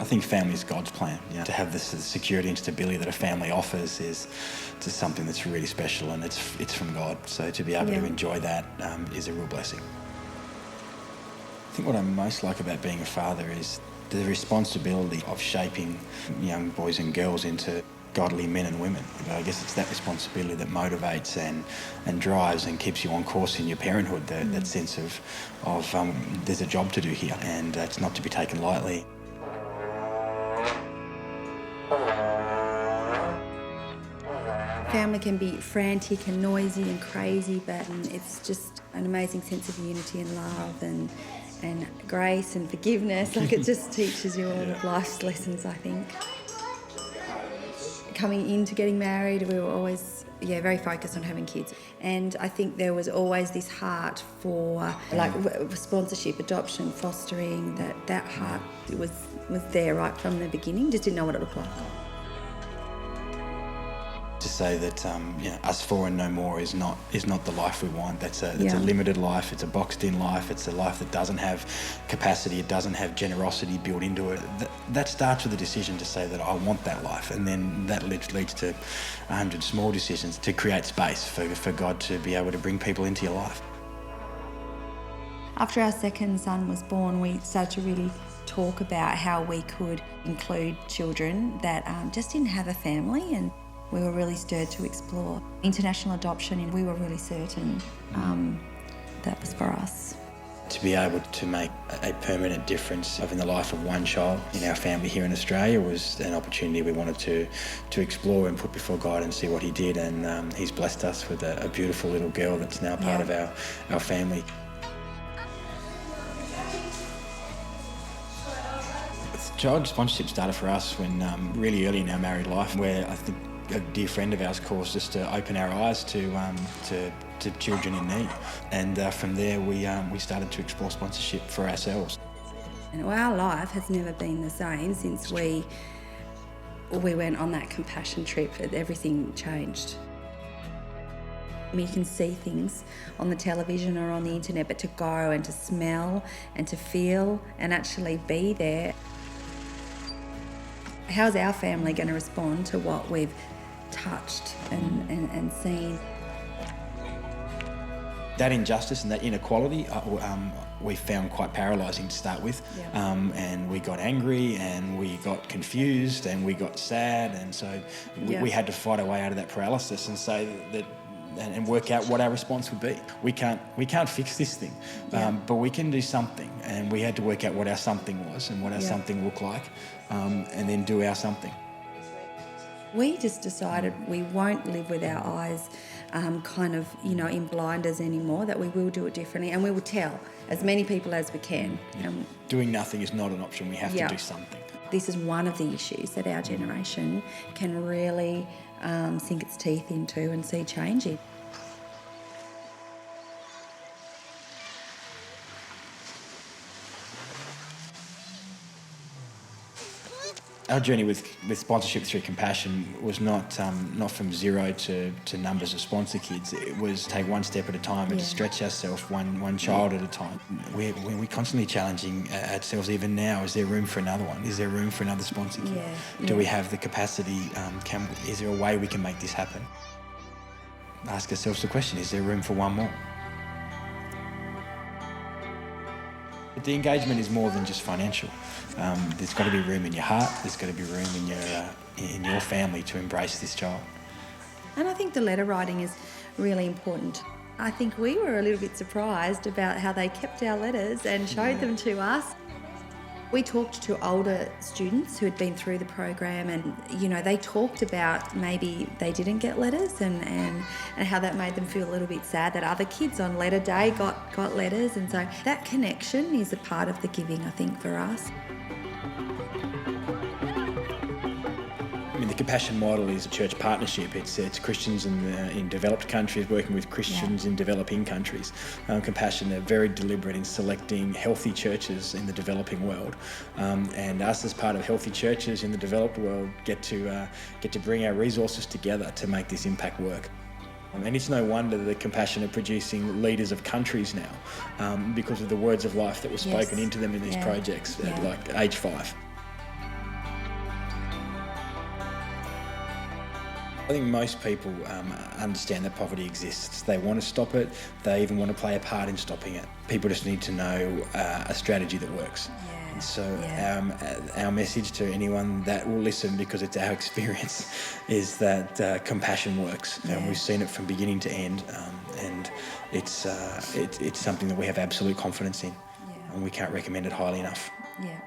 I think family is God's plan. To have this security and stability that a family offers is just something that's really special, and it's from God. So to be able to enjoy that is a real blessing. I think what I most like about being a father is the responsibility of shaping young boys and girls into godly men and women. I guess it's that responsibility that motivates and drives and keeps you on course in your parenthood, that sense of there's a job to do here, and it's not to be taken lightly. Family can be frantic and noisy and crazy, but it's just an amazing sense of unity and love and grace and forgiveness. Like, it just teaches you all of life's lessons, I think. Coming into getting married, we were always very focused on having kids, and I think there was always this heart for like sponsorship, adoption, fostering. That heart was there right from the beginning. Just didn't know what it looked like. To say that us four and no more is not the life we want. That's a limited life. It's a boxed-in life. It's a life that doesn't have capacity. It doesn't have generosity built into it. That starts with a decision to say that I want that life, and then that leads to 100 small decisions to create space for God to be able to bring people into your life. After our second son was born, we started to really talk about how we could include children that just didn't have a family, and we were really stirred to explore international adoption, and we were really certain that was for us. To be able to make a permanent difference in the life of one child in our family here in Australia was an opportunity we wanted to explore and put before God and see what He did, and He's blessed us with a beautiful little girl that's now part of our family. Child sponsorship started for us when really early in our married life, where I think a dear friend of ours caused us to open our eyes to children in need, and from there we started to explore sponsorship for ourselves. And our life has never been the same since we went on that compassion trip. Everything changed. I mean, you can see things on the television or on the internet, but to go and to smell and to feel and actually be there. How's our family going to respond to what we've touched and seen? That injustice and that inequality we found quite paralysing to start with, and we got angry and we got confused and we got sad, and so we had to fight our way out of that paralysis and say that and work out what our response would be. We can't fix this thing, but we can do something, and we had to work out what our something was and what our something looked like, and then do our something. We just decided we won't live with our eyes in blinders anymore, that we will do it differently, and we will tell as many people as we can. Doing nothing is not an option. We have to do something. This is one of the issues that our generation can really sink its teeth into and see changing. Our journey with sponsorship through Compassion was not from zero to numbers of sponsor kids. It was take one step at a time and to stretch ourselves one child at a time. We're constantly challenging ourselves even now. Is there room for another one? Is there room for another sponsor kid? Do we have the capacity? Is there a way we can make this happen? Ask ourselves the question, is there room for one more? The engagement is more than just financial. There's got to be room in your heart. There's got to be room in your family to embrace this child. And I think the letter writing is really important. I think we were a little bit surprised about how they kept our letters and showed them to us. We talked to older students who had been through the program, and they talked about maybe they didn't get letters and how that made them feel a little bit sad that other kids on letter day got letters, and so that connection is a part of the giving, I think, for us. The Compassion model is a church partnership. It's Christians in developed countries working with Christians in developing countries. Compassion are very deliberate in selecting healthy churches in the developing world, and us as part of healthy churches in the developed world get to bring our resources together to make this impact work. And it's no wonder that Compassion are producing leaders of countries now, because of the words of life that were spoken into them in these projects at like age 5. I think most people understand that poverty exists. They want to stop it. They even want to play a part in stopping it. People just need to know a strategy that works. Yeah. And so our message to anyone that will listen, because it's our experience, is that compassion works. And we've seen it from beginning to end, and it's something that we have absolute confidence in, and we can't recommend it highly enough. Yeah.